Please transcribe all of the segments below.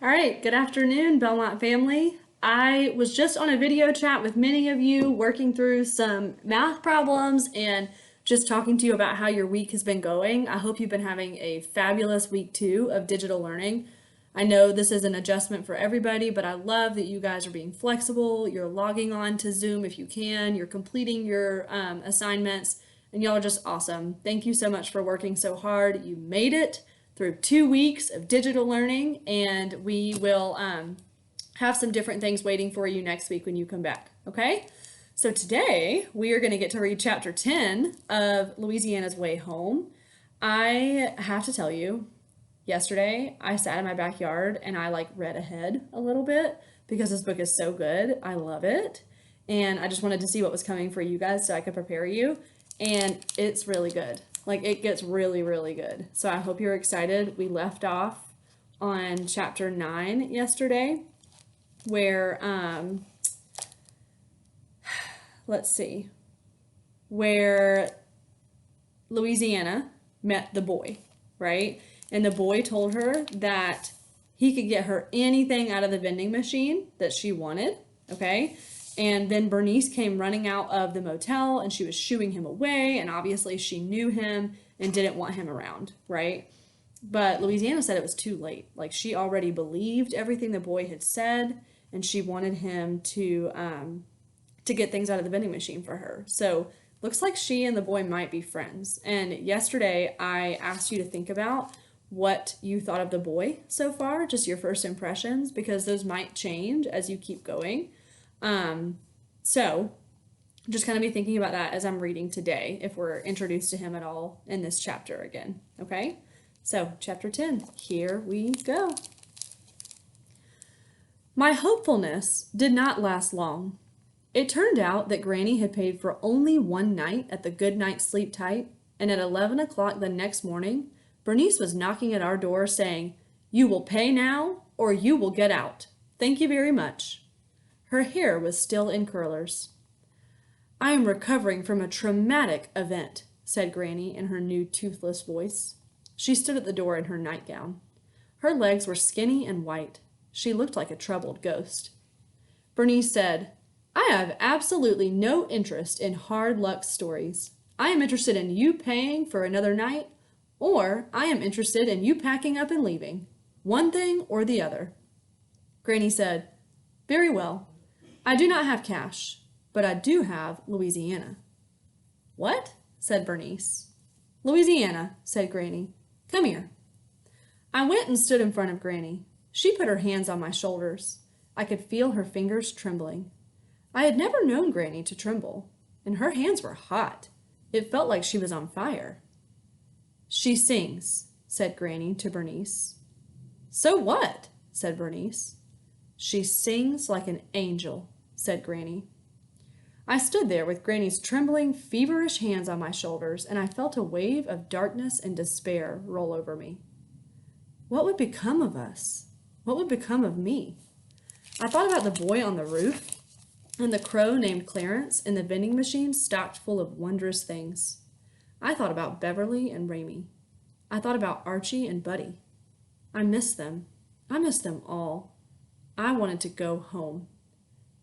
All right, good afternoon, Belmont family. I was just on a video chat with many of you working through some math problems and just talking to you about how your week has been going. I hope you've been having a fabulous week too of digital learning. I know this is an adjustment for everybody, but I love that you guys are being flexible. You're logging on to Zoom if you can, you're completing your assignments, and y'all are just awesome. Thank you so much for working so hard. You made it through 2 weeks of digital learning, and we will have some different things waiting for you next week when you come back, okay? So today we are going to get to read chapter 10 of Louisiana's Way Home. I have to tell you, yesterday I sat in my backyard and I read ahead a little bit because this book is so good. I love it. And I just wanted to see what was coming for you guys so I could prepare you. And it's really good. It gets really, really good. So I hope you're excited. We left off on chapter 9 yesterday where, let's see, where Louisiana met the boy, right? And the boy told her that he could get her anything out of the vending machine that she wanted, okay? And then Bernice came running out of the motel and she was shooing him away. And obviously she knew him and didn't want him around, right? But Louisiana said it was too late. She already believed everything the boy had said, and she wanted him to get things out of the vending machine for her. So looks like she and the boy might be friends. And yesterday I asked you to think about what you thought of the boy so far, just your first impressions, because those might change as you keep going. So just kind of be thinking about that as I'm reading today, if we're introduced to him at all in this chapter again, okay? So chapter 10, here we go. My hopefulness did not last long. It turned out that Granny had paid for only one night at the Good Night Sleep Tight, and at 11 o'clock the next morning, Bernice was knocking at our door saying, "You will pay now, or you will get out. Thank you very much." Her hair was still in curlers. "I am recovering from a traumatic event," said Granny in her new toothless voice. She stood at the door in her nightgown. Her legs were skinny and white. She looked like a troubled ghost. Bernice said, "I have absolutely no interest in hard luck stories. I am interested in you paying for another night, or I am interested in you packing up and leaving. One thing or the other." Granny said, "Very well. I do not have cash, but I do have Louisiana." "What?" said Bernice. "Louisiana," said Granny. "Come here." I went and stood in front of Granny. She put her hands on my shoulders. I could feel her fingers trembling. I had never known Granny to tremble, and her hands were hot. It felt like she was on fire. "She sings," said Granny to Bernice. "So what?" said Bernice. "She sings like an angel," said Granny. I stood there with Granny's trembling, feverish hands on my shoulders, and I felt a wave of darkness and despair roll over me. What would become of us? What would become of me? I thought about the boy on the roof and the crow named Clarence and the vending machine stocked full of wondrous things. I thought about Beverly and Raymie. I thought about Archie and Buddy. I missed them. I missed them all. I wanted to go home.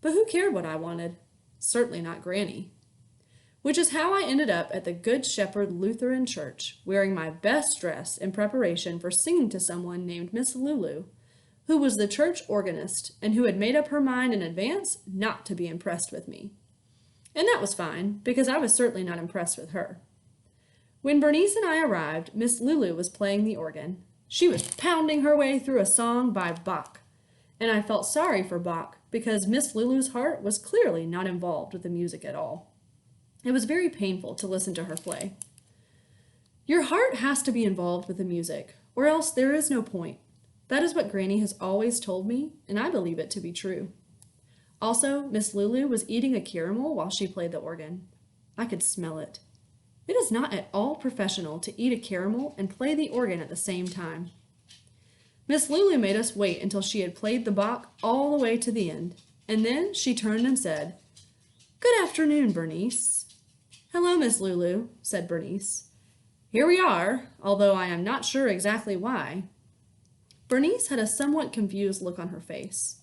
But who cared what I wanted? Certainly not Granny. Which is how I ended up at the Good Shepherd Lutheran Church, wearing my best dress in preparation for singing to someone named Miss Lulu, who was the church organist and who had made up her mind in advance not to be impressed with me. And that was fine, because I was certainly not impressed with her. When Bernice and I arrived, Miss Lulu was playing the organ. She was pounding her way through a song by Bach, and I felt sorry for Bach because Miss Lulu's heart was clearly not involved with the music at all. It was very painful to listen to her play. Your heart has to be involved with the music, or else there is no point. That is what Granny has always told me, and I believe it to be true. Also, Miss Lulu was eating a caramel while she played the organ. I could smell it. It is not at all professional to eat a caramel and play the organ at the same time. Miss Lulu made us wait until she had played the Bach all the way to the end, and then she turned and said, "Good afternoon, Bernice." "Hello, Miss Lulu," said Bernice. "Here we are, although I am not sure exactly why." Bernice had a somewhat confused look on her face.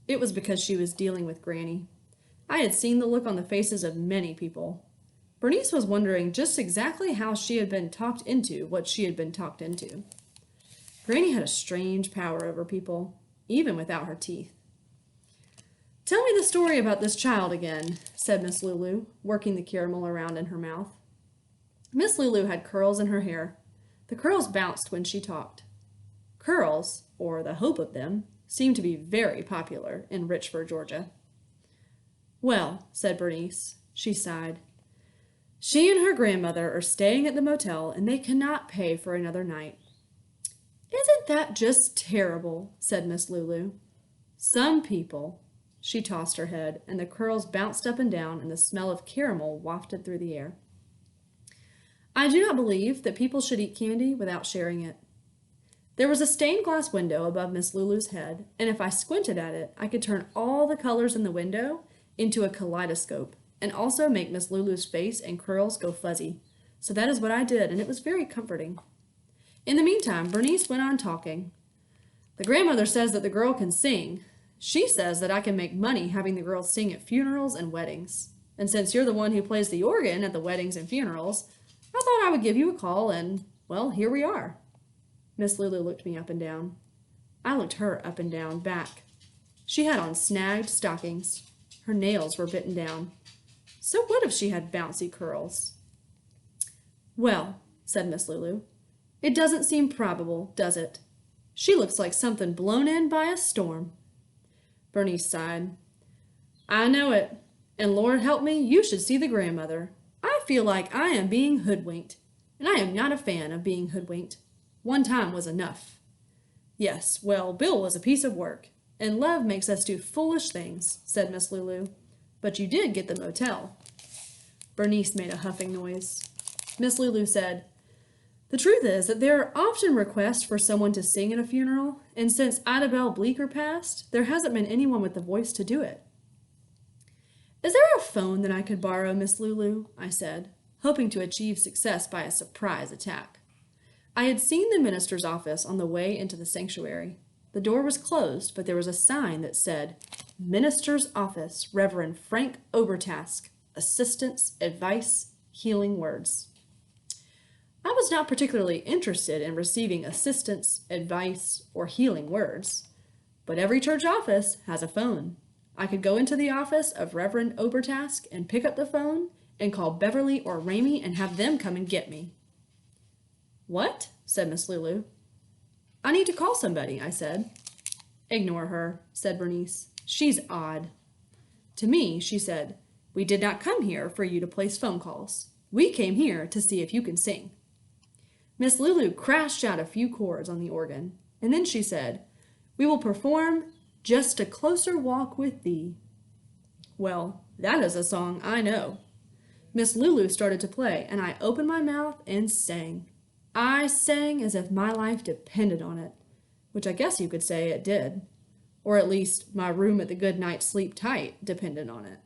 It was because she was dealing with Granny. I had seen the look on the faces of many people. Bernice was wondering just exactly how she had been talked into what she had been talked into. Granny had a strange power over people, even without her teeth. "Tell me the story about this child again," said Miss Lulu, working the caramel around in her mouth. Miss Lulu had curls in her hair. The curls bounced when she talked. Curls, or the hope of them, seemed to be very popular in Richford, Georgia. "Well," said Bernice. She sighed. "She and her grandmother are staying at the motel, and they cannot pay for another night." "Isn't that just terrible?" said Miss Lulu. "Some people." She tossed her head, and the curls bounced up and down, and the smell of caramel wafted through the air. "I do not believe that people should eat candy without sharing it." There was a stained glass window above Miss Lulu's head, and if I squinted at it, I could turn all the colors in the window into a kaleidoscope, and also make Miss Lulu's face and curls go fuzzy. So that is what I did, and it was very comforting. In the meantime, Bernice went on talking. "The grandmother says that the girl can sing. She says that I can make money having the girl sing at funerals and weddings. And since you're the one who plays the organ at the weddings and funerals, I thought I would give you a call, and, well, here we are." Miss Lulu looked me up and down. I looked her up and down, back. She had on snagged stockings. Her nails were bitten down. So what if she had bouncy curls? "Well," said Miss Lulu, "it doesn't seem probable, does it? She looks like something blown in by a storm." Bernice sighed. "I know it, and Lord help me, you should see the grandmother. I feel like I am being hoodwinked, and I am not a fan of being hoodwinked. One time was enough." "Yes, well, Bill was a piece of work, and love makes us do foolish things," said Miss Lulu. "But you did get the motel." Bernice made a huffing noise. Miss Lulu said, "The truth is that there are often requests for someone to sing at a funeral, and since Ida Bell Bleecker passed, there hasn't been anyone with the voice to do it." "Is there a phone that I could borrow, Miss Lulu?" I said, hoping to achieve success by a surprise attack. I had seen the minister's office on the way into the sanctuary. The door was closed, but there was a sign that said, "Minister's Office, Reverend Frank Obertask, Assistance, Advice, Healing Words." I was not particularly interested in receiving assistance, advice, or healing words, but every church office has a phone. I could go into the office of Reverend Obertask and pick up the phone and call Beverly or Ramey and have them come and get me. "What?" said Miss Lulu. "I need to call somebody," I said. "Ignore her," said Bernice. "She's odd." To me, she said, "We did not come here for you to place phone calls. We came here to see if you can sing." Miss Lulu crashed out a few chords on the organ, and then she said, "We will perform 'Just a Closer Walk with Thee.'" Well, that is a song I know. Miss Lulu started to play, and I opened my mouth and sang. I sang as if my life depended on it, which I guess you could say it did. Or at least my room at the Good Night Sleep Tight depended on it.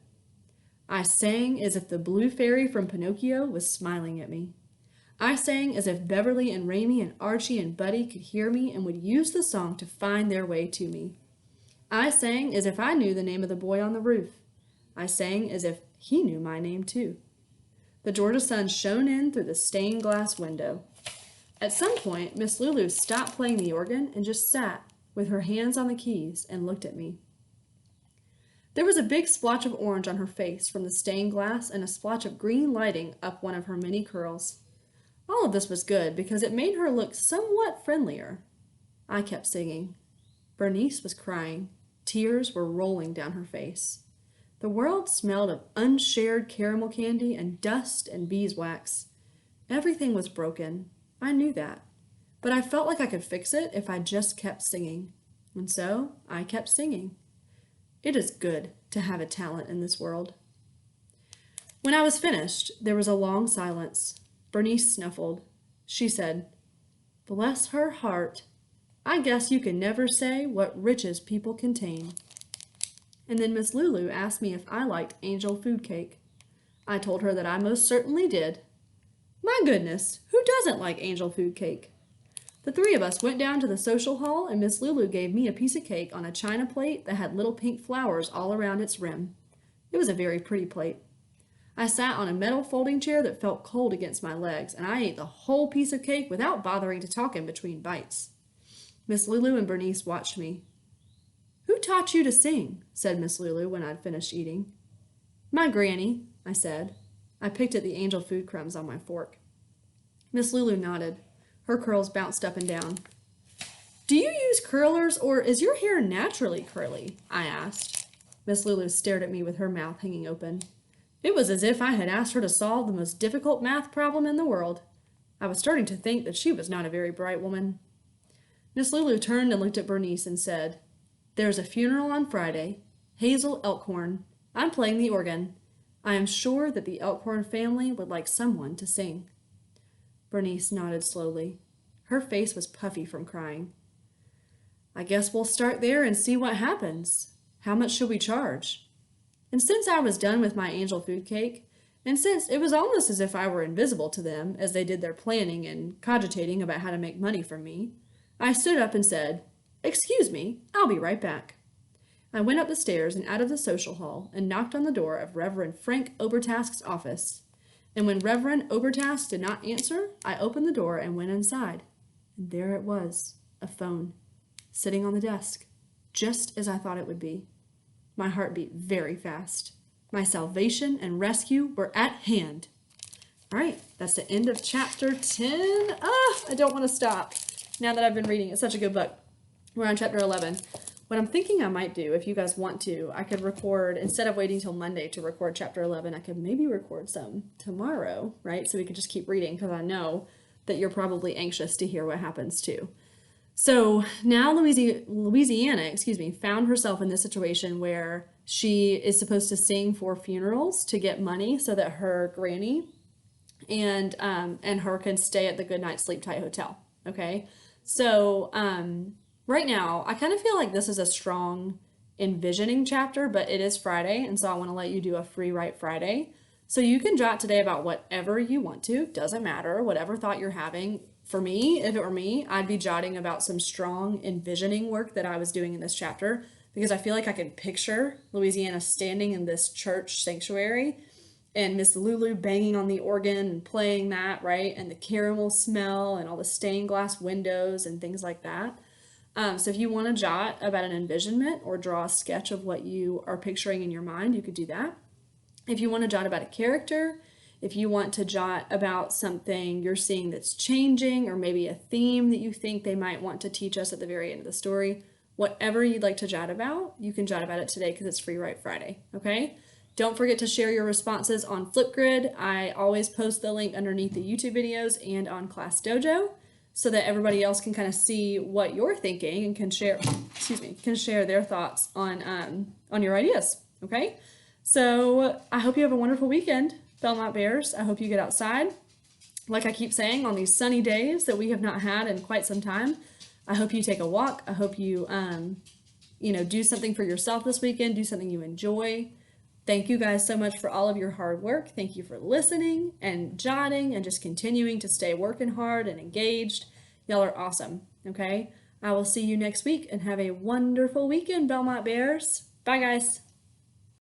I sang as if the blue fairy from Pinocchio was smiling at me. I sang as if Beverly and Ramey and Archie and Buddy could hear me and would use the song to find their way to me. I sang as if I knew the name of the boy on the roof. I sang as if he knew my name too. The Georgia sun shone in through the stained glass window. At some point, Miss Lulu stopped playing the organ and just sat with her hands on the keys and looked at me. There was a big splotch of orange on her face from the stained glass and a splotch of green lighting up one of her many curls. All of this was good because it made her look somewhat friendlier. I kept singing. Bernice was crying. Tears were rolling down her face. The world smelled of unshared caramel candy and dust and beeswax. Everything was broken. I knew that. But I felt like I could fix it if I just kept singing. And so I kept singing. It is good to have a talent in this world. When I was finished, there was a long silence. Bernice snuffled. She said, "Bless her heart. I guess you can never say what riches people contain." And then Miss Lulu asked me if I liked angel food cake. I told her that I most certainly did. My goodness, who doesn't like angel food cake? The three of us went down to the social hall, and Miss Lulu gave me a piece of cake on a china plate that had little pink flowers all around its rim. It was a very pretty plate. I sat on a metal folding chair that felt cold against my legs, and I ate the whole piece of cake without bothering to talk in between bites. Miss Lulu and Bernice watched me. "Who taught you to sing?" said Miss Lulu when I'd finished eating. "My granny," I said. I picked at the angel food crumbs on my fork. Miss Lulu nodded. Her curls bounced up and down. "Do you use curlers, or is your hair naturally curly?" I asked. Miss Lulu stared at me with her mouth hanging open. It was as if I had asked her to solve the most difficult math problem in the world. I was starting to think that she was not a very bright woman. Miss Lulu turned and looked at Bernice and said, "There's a funeral on Friday. Hazel Elkhorn. I'm playing the organ. I am sure that the Elkhorn family would like someone to sing." Bernice nodded slowly. Her face was puffy from crying. "I guess we'll start there and see what happens. How much should we charge?" And since I was done with my angel food cake, and since it was almost as if I were invisible to them as they did their planning and cogitating about how to make money from me, I stood up and said, "Excuse me, I'll be right back." I went up the stairs and out of the social hall and knocked on the door of Reverend Frank Obertask's office. And when Reverend Obertask did not answer, I opened the door and went inside. And there it was, a phone, sitting on the desk, just as I thought it would be. My heart beat very fast. My salvation and rescue were at hand. All right, that's the end of chapter 10. I don't want to stop now that I've been reading. It's such a good book. We're on chapter 11. What I'm thinking I might do, if you guys want to, I could record, instead of waiting till Monday to record chapter 11, I could maybe record some tomorrow, right? So we could just keep reading, because I know that you're probably anxious to hear what happens too. So now Louisiana, found herself in this situation where she is supposed to sing for funerals to get money so that her granny and her can stay at the Goodnight Sleep Tight Hotel. Okay, so right now I kind of feel like this is a strong envisioning chapter, but it is Friday, and so I want to let you do a free write Friday. So you can jot today about whatever you want to, doesn't matter, whatever thought you're having. For me, if it were me, I'd be jotting about some strong envisioning work that I was doing in this chapter, because I feel like I can picture Louisiana standing in this church sanctuary and Miss Lulu banging on the organ and playing that, right? And the caramel smell and all the stained glass windows and things like that. So if you want to jot about an envisionment or draw a sketch of what you are picturing in your mind, you could do that. If you want to jot about a character, if you want to jot about something you're seeing that's changing, or maybe a theme that you think they might want to teach us at the very end of the story, whatever you'd like to jot about, you can jot about it today because it's Free Write Friday, okay? Don't forget to share your responses on FlipGrid. I always post the link underneath the YouTube videos and on Class Dojo so that everybody else can kind of see what you're thinking and can share their thoughts on your ideas, okay? So I hope you have a wonderful weekend, Belmont Bears. I hope you get outside. Like I keep saying, on these sunny days that we have not had in quite some time, I hope you take a walk. I hope you, do something for yourself this weekend. Do something you enjoy. Thank you guys so much for all of your hard work. Thank you for listening and jotting and just continuing to stay working hard and engaged. Y'all are awesome, okay? I will see you next week, and have a wonderful weekend, Belmont Bears. Bye, guys.